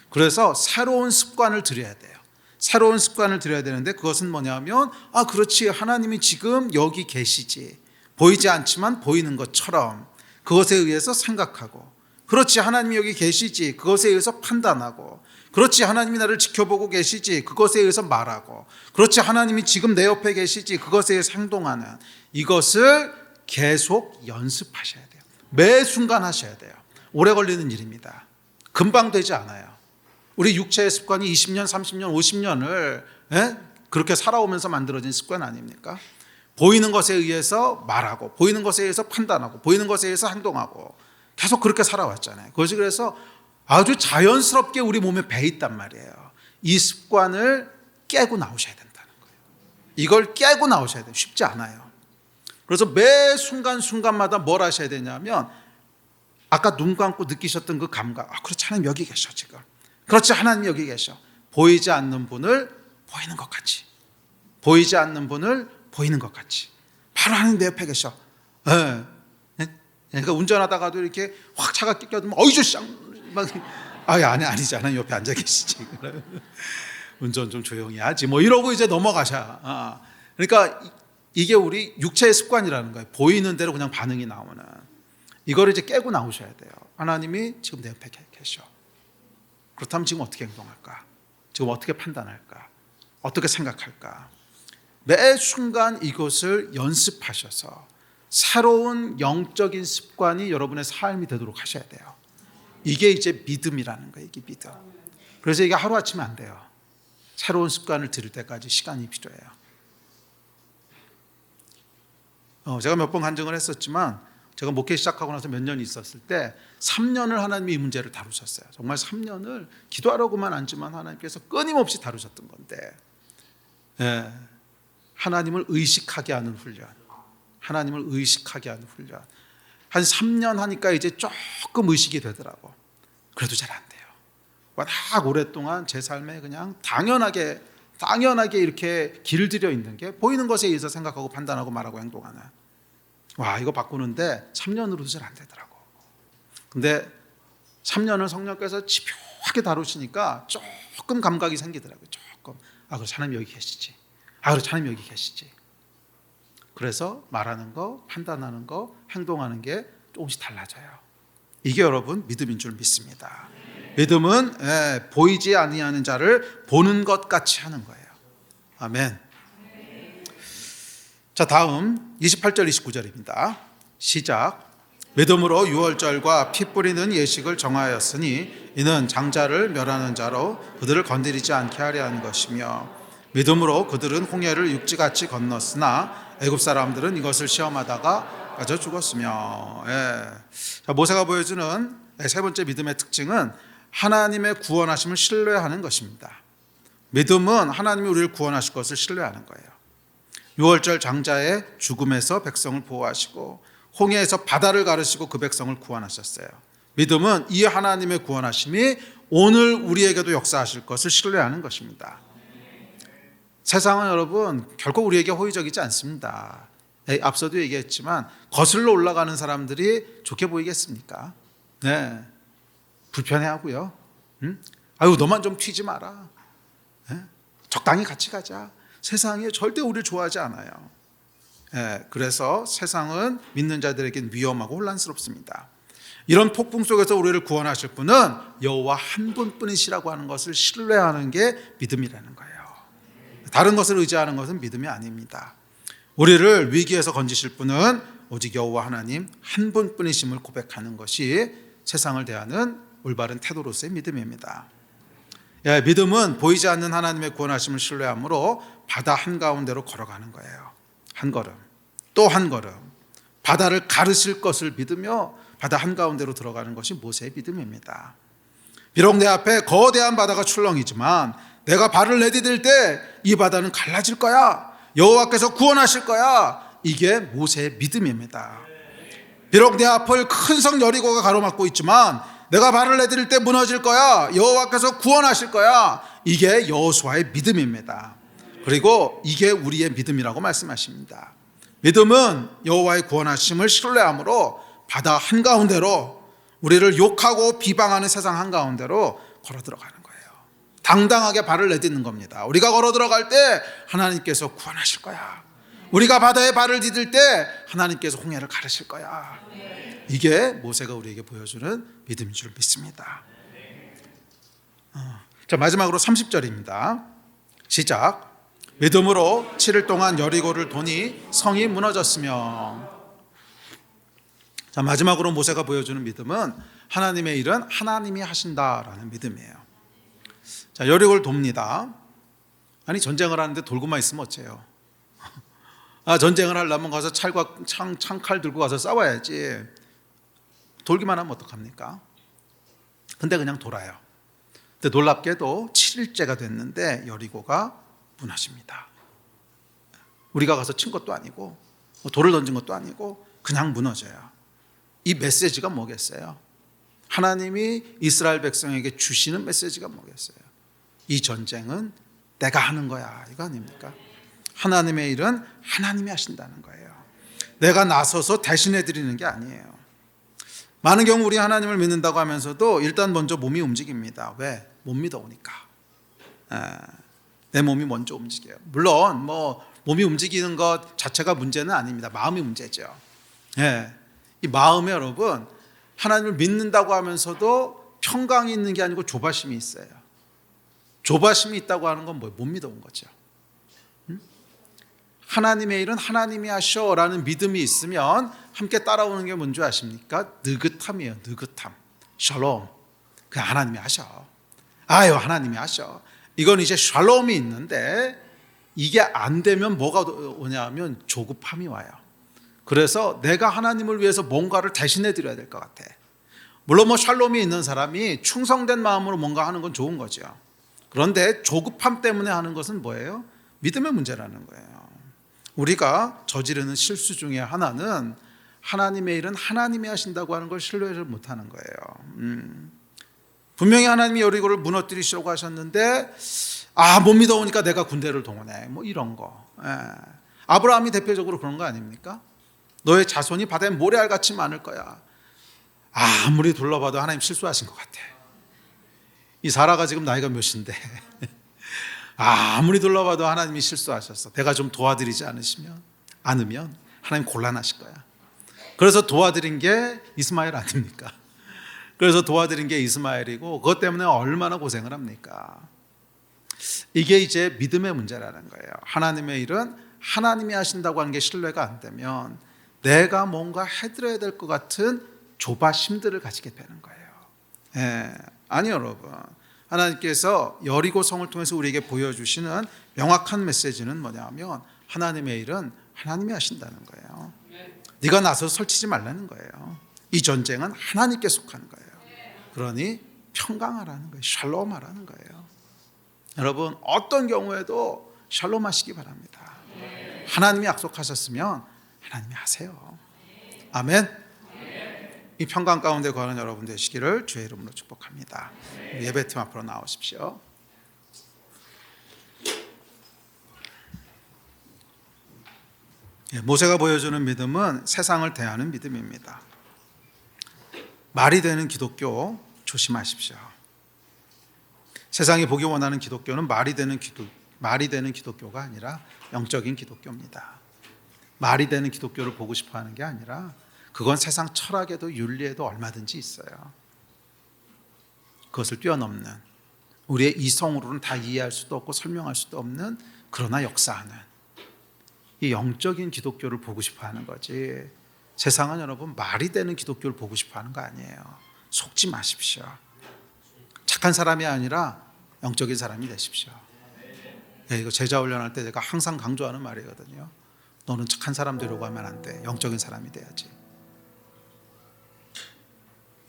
그래서 새로운 습관을 들여야 돼요. 새로운 습관을 들여야 되는데 그것은 뭐냐면 그렇지, 하나님이 지금 여기 계시지. 보이지 않지만 보이는 것처럼 그것에 의해서 생각하고, 그렇지, 하나님이 여기 계시지. 그것에 의해서 판단하고, 그렇지, 하나님이 나를 지켜보고 계시지. 그것에 의해서 말하고, 그렇지, 하나님이 지금 내 옆에 계시지. 그것에 의해서 행동하는, 이것을 계속 연습하셔야 돼요. 매 순간 하셔야 돼요. 오래 걸리는 일입니다. 금방 되지 않아요. 우리 육체의 습관이 20년, 30년, 50년을 그렇게 살아오면서 만들어진 습관 아닙니까? 보이는 것에 의해서 말하고, 보이는 것에 의해서 판단하고, 보이는 것에 의해서 행동하고, 계속 그렇게 살아왔잖아요. 그것이 그래서 아주 자연스럽게 우리 몸에 배 있단 말이에요. 이 습관을 깨고 나오셔야 된다는 거예요. 이걸 깨고 나오셔야 돼요. 쉽지 않아요. 그래서 매 순간순간마다 뭘 하셔야 되냐면, 아까 눈 감고 느끼셨던 그 감각, 그렇지, 하나님 여기 계셔 지금. 그렇지, 하나님 여기 계셔. 보이지 않는 분을 보이는 것 같이, 보이지 않는 분을 보이는 것 같이, 바로 하나님 내 옆에 계셔. 그러니까 운전하다가도 이렇게 확 차가 끼껴들면 어이저 막 아니잖아요. 옆에 앉아 계시지. 운전 좀 조용히 하지. 이러고 이제 넘어가셔. 그러니까 이게 우리 육체의 습관이라는 거예요. 보이는 대로 그냥 반응이 나오는. 이걸 이제 깨고 나오셔야 돼요. 하나님이 지금 내 옆에 계셔. 그렇다면 지금 어떻게 행동할까? 지금 어떻게 판단할까? 어떻게 생각할까? 매 순간 이것을 연습하셔서 새로운 영적인 습관이 여러분의 삶이 되도록 하셔야 돼요. 이게 이제 믿음이라는 거예요. 이게 믿음. 그래서 이게 하루아침에 안 돼요. 새로운 습관을 들일 때까지 시간이 필요해요. 제가 몇 번 간증을 했었지만, 제가 목회 시작하고 나서 몇 년이 있었을 때 3년을 하나님이 이 문제를 다루셨어요. 정말 3년을 기도하려고만 앉지만 하나님께서 끊임없이 다루셨던 건데, 하나님을 의식하게 하는 훈련, 하나님을 의식하게 하는 훈련. 한 3년 하니까 이제 조금 의식이 되더라고. 그래도 잘 안 돼요. 워낙 오랫동안 제 삶에 그냥 당연하게 이렇게 길들여 있는 게 보이는 것에 의해서 생각하고 판단하고 말하고 행동하는. 이거 바꾸는데 3년으로도 잘 안 되더라고. 근데 3년을 성령께서 집요하게 다루시니까 조금 감각이 생기더라고요. 조금. 그렇지, 하나님 여기 계시지. 그렇지, 하나님 여기 계시지. 그래서 말하는 거, 판단하는 거, 행동하는 게 조금씩 달라져요. 이게 여러분 믿음인 줄 믿습니다. 믿음은 보이지 아니하는 자를 보는 것 같이 하는 거예요. 아멘. 자, 다음 28절 29절입니다. 시작. 믿음으로 유월절과 피 뿌리는 예식을 정하였으니 이는 장자를 멸하는 자로 그들을 건드리지 않게 하려 하는 것이며 믿음으로 그들은 홍해를 육지같이 건넜으나 애굽 사람들은 이것을 시험하다가 빠져 죽었으며. 자, 모세가 보여주는 세 번째 믿음의 특징은 하나님의 구원하심을 신뢰하는 것입니다. 믿음은 하나님이 우리를 구원하실 것을 신뢰하는 거예요. 유월절 장자의 죽음에서 백성을 보호하시고 홍해에서 바다를 가르시고 그 백성을 구원하셨어요. 믿음은 이 하나님의 구원하심이 오늘 우리에게도 역사하실 것을 신뢰하는 것입니다. 세상은 여러분 결코 우리에게 호의적이지 않습니다. 앞서도 얘기했지만 거슬러 올라가는 사람들이 좋게 보이겠습니까? 네, 불편해하고요. 아유, 너만 좀 튀지 마라. 적당히 같이 가자. 세상이 절대 우리를 좋아하지 않아요. 그래서 세상은 믿는 자들에겐 위험하고 혼란스럽습니다. 이런 폭풍 속에서 우리를 구원하실 분은 여호와 한 분뿐이시라고 하는 것을 신뢰하는 게 믿음이라는 거예요. 다른 것을 의지하는 것은 믿음이 아닙니다. 우리를 위기에서 건지실 분은 오직 여호와 하나님 한 분뿐이심을 고백하는 것이 세상을 대하는 올바른 태도로서의 믿음입니다. 믿음은 보이지 않는 하나님의 구원하심을 신뢰함으로 바다 한가운데로 걸어가는 거예요. 한 걸음 또 한 걸음 바다를 가르실 것을 믿으며 바다 한가운데로 들어가는 것이 모세의 믿음입니다. 비록 내 앞에 거대한 바다가 출렁이지만 내가 발을 내디딜 때 이 바다는 갈라질 거야. 여호와께서 구원하실 거야. 이게 모세의 믿음입니다. 비록 내 앞을 큰 성 여리고가 가로막고 있지만 내가 발을 내디딜 때 무너질 거야. 여호와께서 구원하실 거야. 이게 여호수아의 믿음입니다. 그리고 이게 우리의 믿음이라고 말씀하십니다. 믿음은 여호와의 구원하심을 신뢰함으로 바다 한가운데로 우리를 욕하고 비방하는 세상 한가운데로 걸어 들어가는 거예요. 당당하게 발을 내딛는 겁니다. 우리가 걸어 들어갈 때 하나님께서 구원하실 거야. 우리가 바다에 발을 디딜 때 하나님께서 홍해를 가르실 거야. 이게 모세가 우리에게 보여주는 믿음인 줄 믿습니다. 자, 마지막으로 30절입니다. 시작. 믿음으로 7일 동안 여리고를 도니 성이 무너졌으며. 자, 마지막으로 모세가 보여주는 믿음은 하나님의 일은 하나님이 하신다라는 믿음이에요. 자, 여리고를 돕니다. 아니, 전쟁을 하는데 돌고만 있으면 어째요? 전쟁을 하려면 가서 창칼 들고 가서 싸워야지. 돌기만 하면 어떡합니까? 근데 그냥 돌아요. 근데 놀랍게도 7일째가 됐는데 여리고가 무너집니다. 우리가 가서 친 것도 아니고 돌을 던진 것도 아니고 그냥 무너져요. 이 메시지가 뭐겠어요? 하나님이 이스라엘 백성에게 주시는 메시지가 뭐겠어요? 이 전쟁은 내가 하는 거야, 이거 아닙니까? 하나님의 일은 하나님이 하신다는 거예요. 내가 나서서 대신해 드리는 게 아니에요. 많은 경우 우리 하나님을 믿는다고 하면서도 일단 먼저 몸이 움직입니다. 왜? 못 믿어오니까. 내 몸이 먼저 움직여요. 물론 몸이 움직이는 것 자체가 문제는 아닙니다. 마음이 문제죠. 이 마음에 여러분 하나님을 믿는다고 하면서도 평강이 있는 게 아니고 조바심이 있어요. 조바심이 있다고 하는 건 뭐예요? 못 믿어온 거죠. 하나님의 일은 하나님이 하셔라는 믿음이 있으면 함께 따라오는 게 뭔지 아십니까? 느긋함이에요. 느긋함. 샬롬. 그냥 하나님이 하셔. 아유, 하나님이 하셔. 이건 이제 샬롬이 있는데 이게 안 되면 뭐가 오냐면 조급함이 와요. 그래서 내가 하나님을 위해서 뭔가를 대신해 드려야 될 것 같아. 물론 샬롬이 있는 사람이 충성된 마음으로 뭔가 하는 건 좋은 거죠. 그런데 조급함 때문에 하는 것은 뭐예요? 믿음의 문제라는 거예요. 우리가 저지르는 실수 중에 하나는 하나님의 일은 하나님이 하신다고 하는 걸 신뢰하지 못하는 거예요. 분명히 하나님이 여리고를 무너뜨리시려고 하셨는데 못 믿어오니까 내가 군대를 동원해, 이런 거. 아브라함이 대표적으로 그런 거 아닙니까? 너의 자손이 바다에 모래알같이 많을 거야. 아무리 둘러봐도 하나님 실수하신 것 같아. 이 사라가 지금 나이가 몇인데 아무리 둘러봐도 하나님이 실수하셨어. 내가 좀 도와드리지 않으시면. 않으면 하나님 곤란하실 거야. 그래서 도와드린 게 이스마엘 아닙니까? 그래서 도와드린 게 이스마엘이고 그것 때문에 얼마나 고생을 합니까? 이게 이제 믿음의 문제라는 거예요. 하나님의 일은 하나님이 하신다고 하는 게 신뢰가 안 되면 내가 뭔가 해드려야 될 것 같은 조바심들을 가지게 되는 거예요. 아니 여러분, 하나님께서 여리고성을 통해서 우리에게 보여주시는 명확한 메시지는 뭐냐면 하나님의 일은 하나님이 하신다는 거예요. 네가 나서서 설치지 말라는 거예요. 이 전쟁은 하나님께 속한 거예요. 그러니 평강하라는 거예요. 샬롬하라는 거예요. 여러분, 어떤 경우에도 샬롬 하시기 바랍니다. 하나님이 약속하셨으면 하나님이 하세요. 아멘. 이 평강 가운데 거하는 여러분 되시기를 주의 이름으로 축복합니다. 예배팀 앞으로 나오십시오. 모세가 보여주는 믿음은 세상을 대하는 믿음입니다. 말이 되는 기독교 조심하십시오. 세상이 보기 원하는 기독교는 말이 되는 기독교가 아니라 영적인 기독교입니다. 말이 되는 기독교를 보고 싶어 하는 게 아니라 그건 세상 철학에도 윤리에도 얼마든지 있어요. 그것을 뛰어넘는, 우리의 이성으로는 다 이해할 수도 없고 설명할 수도 없는, 그러나 역사하는 이 영적인 기독교를 보고 싶어 하는 거지, 세상은 여러분 말이 되는 기독교를 보고 싶어 하는 거 아니에요. 속지 마십시오. 착한 사람이 아니라 영적인 사람이 되십시오. 이거 제자 훈련할 때 제가 항상 강조하는 말이거든요. 너는 착한 사람 되려고 하면 안 돼. 영적인 사람이 돼야지.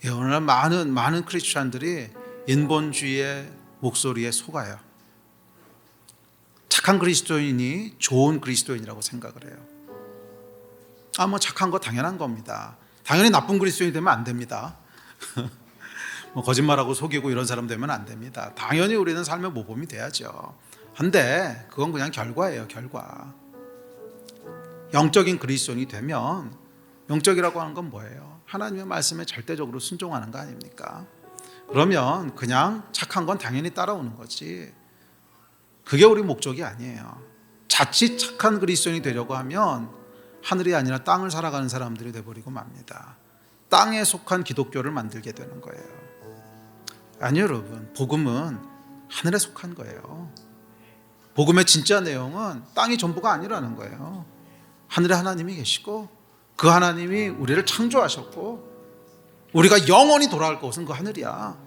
오늘날 많은 크리스찬들이 인본주의의 목소리에 속아요. 착한 그리스도인이 좋은 그리스도인이라고 생각을 해요. 뭐 착한 거 당연한 겁니다. 당연히 나쁜 그리스도인이 되면 안 됩니다. 뭐 거짓말하고 속이고 이런 사람 되면 안 됩니다. 당연히 우리는 삶의 모범이 돼야죠. 한데 그건 그냥 결과예요. 결과. 영적인 그리스도인이 되면, 영적이라고 하는 건 뭐예요? 하나님의 말씀에 절대적으로 순종하는 거 아닙니까? 그러면 그냥 착한 건 당연히 따라오는 거지, 그게 우리 목적이 아니에요. 자칫 착한 그리스도인이 되려고 하면 하늘이 아니라 땅을 살아가는 사람들이 돼버리고 맙니다. 땅에 속한 기독교를 만들게 되는 거예요. 아니요 여러분, 복음은 하늘에 속한 거예요. 복음의 진짜 내용은 땅이 전부가 아니라는 거예요. 하늘에 하나님이 계시고 그 하나님이 우리를 창조하셨고 우리가 영원히 돌아갈 곳은 그 하늘이야.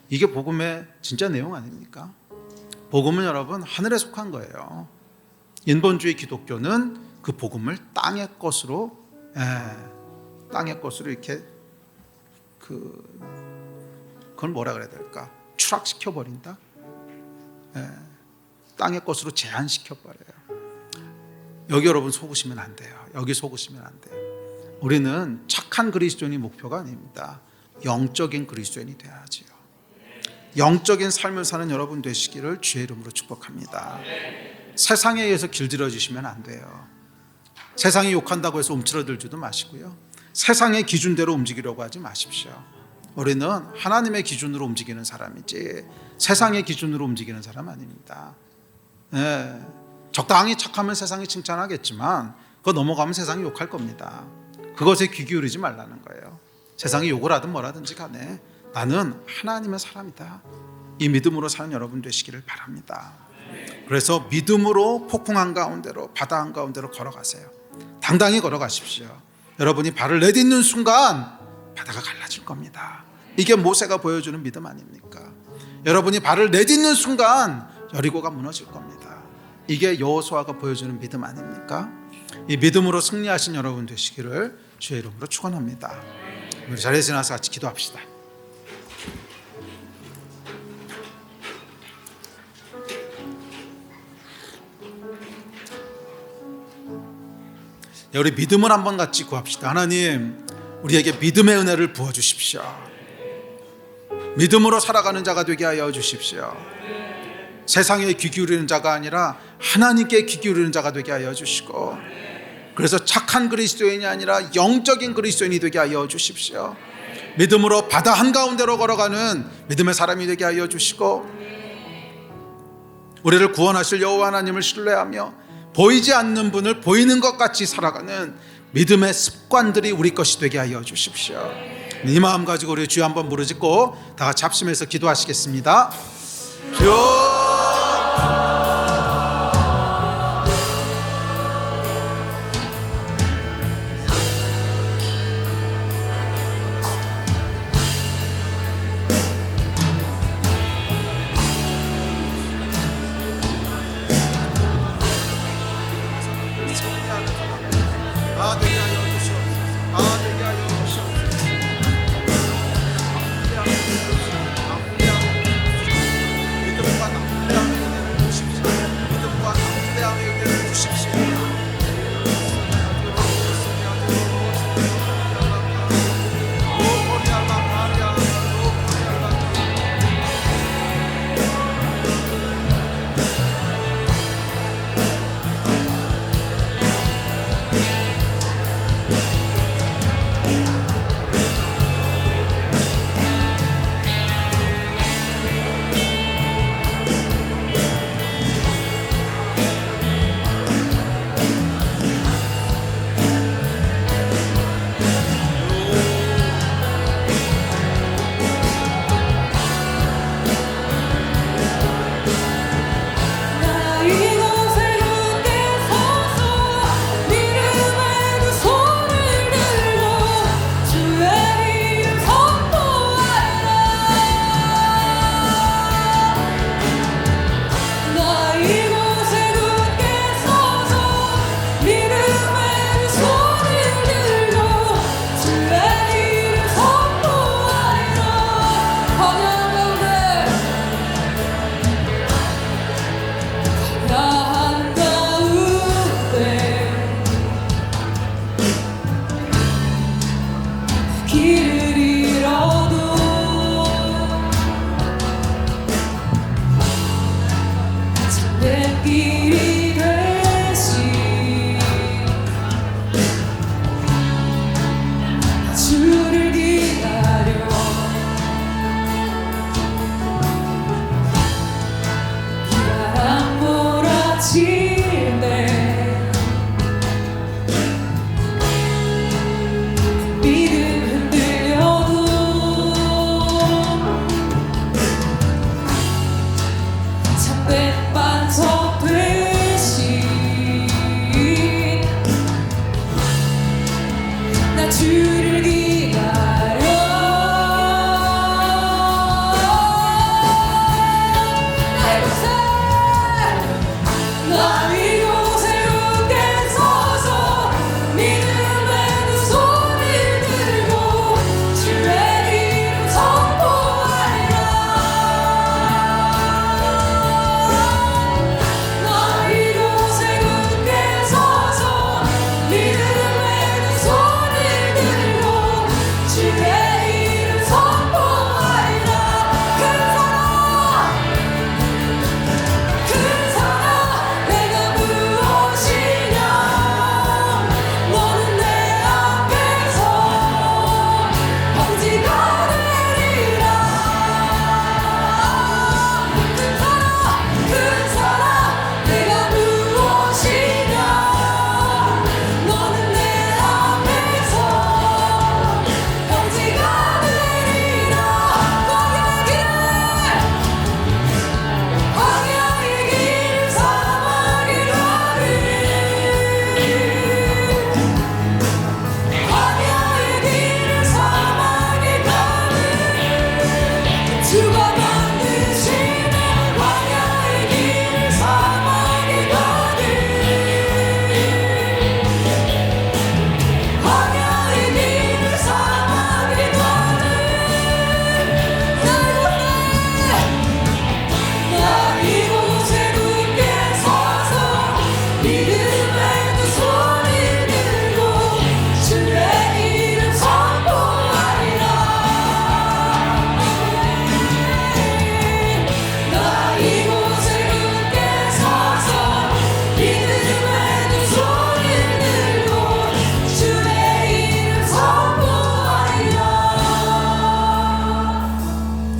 이게 복음의 진짜 내용 아닙니까? 복음은 여러분 하늘에 속한 거예요. 인본주의 기독교는 그 복음을 땅의 것으로 이렇게 그걸 뭐라 그래야 될까? 추락시켜 버린다. 땅의 것으로 제한시켜 버려요. 여기 여러분 속으시면 안 돼요. 여기 속으시면 안 돼요. 우리는 착한 그리스도인이 목표가 아닙니다. 영적인 그리스도인이 돼야지요. 영적인 삶을 사는 여러분 되시기를 주의 이름으로 축복합니다. 세상에 의해서 길들여지시면 안 돼요. 세상이 욕한다고 해서 움츠러들지도 마시고요. 세상의 기준대로 움직이려고 하지 마십시오. 우리는 하나님의 기준으로 움직이는 사람이지 세상의 기준으로 움직이는 사람 아닙니다. 적당히 착하면 세상이 칭찬하겠지만 그거 넘어가면 세상이 욕할 겁니다. 그것에 귀 기울이지 말라는 거예요. 세상이 욕을 하든 뭐라든지 간에 나는 하나님의 사람이다. 이 믿음으로 사는 여러분 되시기를 바랍니다. 그래서 믿음으로 폭풍 한가운데로, 바다 한가운데로 걸어가세요. 당당히 걸어가십시오. 여러분이 발을 내딛는 순간 바다가 갈라질 겁니다. 이게 모세가 보여주는 믿음 아닙니까? 여러분이 발을 내딛는 순간 여리고가 무너질 겁니다. 이게 여호수아가 보여주는 믿음 아닙니까? 이 믿음으로 승리하신 여러분 되시기를 주의 이름으로 축원합니다. 우리 자리에서 일어나서 같이 기도합시다. 우리 믿음을 한번 같이 구합시다. 하나님, 우리에게 믿음의 은혜를 부어주십시오. 믿음으로 살아가는 자가 되게 하여 주십시오. 세상에 귀 기울이는 자가 아니라 하나님께 귀 기울이는 자가 되게 하여 주시고, 그래서 착한 그리스도인이 아니라 영적인 그리스도인이 되게 하여 주십시오. 믿음으로 바다 한가운데로 걸어가는 믿음의 사람이 되게 하여 주시고, 우리를 구원하실 여호와 하나님을 신뢰하며 보이지 않는 분을 보이는 것 같이 살아가는 믿음의 습관들이 우리 것이 되게 하여 주십시오. 이 마음 가지고 우리 주여 한번 부르짖고 다 같이 합심해서 기도하시겠습니다. 주여, 되게 하여 주시옵소서. 되게 하여 주시옵소서. 믿음과 담대함의 은혜를 주십시오. 믿음과 담대함의 은혜를 주십시오.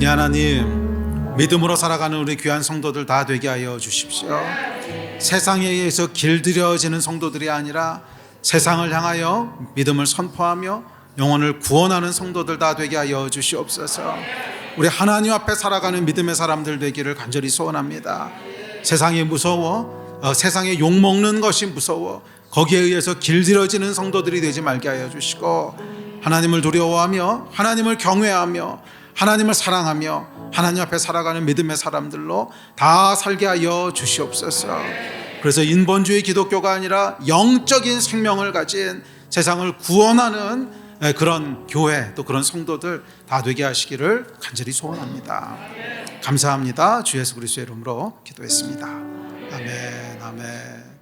하나님, 믿음으로 살아가는 우리 귀한 성도들 다 되게 하여 주십시오. 세상에 의해서 길들여지는 성도들이 아니라 세상을 향하여 믿음을 선포하며 영혼을 구원하는 성도들 다 되게 하여 주시옵소서. 우리 하나님 앞에 살아가는 믿음의 사람들 되기를 간절히 소원합니다. 세상이 무서워, 세상에 욕먹는 것이 무서워 거기에 의해서 길들여지는 성도들이 되지 말게 하여 주시고, 하나님을 두려워하며 하나님을 경외하며 하나님을 사랑하며 하나님 앞에 살아가는 믿음의 사람들로 다 살게 하여 주시옵소서. 그래서 인본주의 기독교가 아니라 영적인 생명을 가진 세상을 구원하는 그런 교회, 또 그런 성도들 다 되게 하시기를 간절히 소원합니다. 감사합니다. 주 예수 그리스도의 이름으로 기도했습니다. 아멘, 아멘.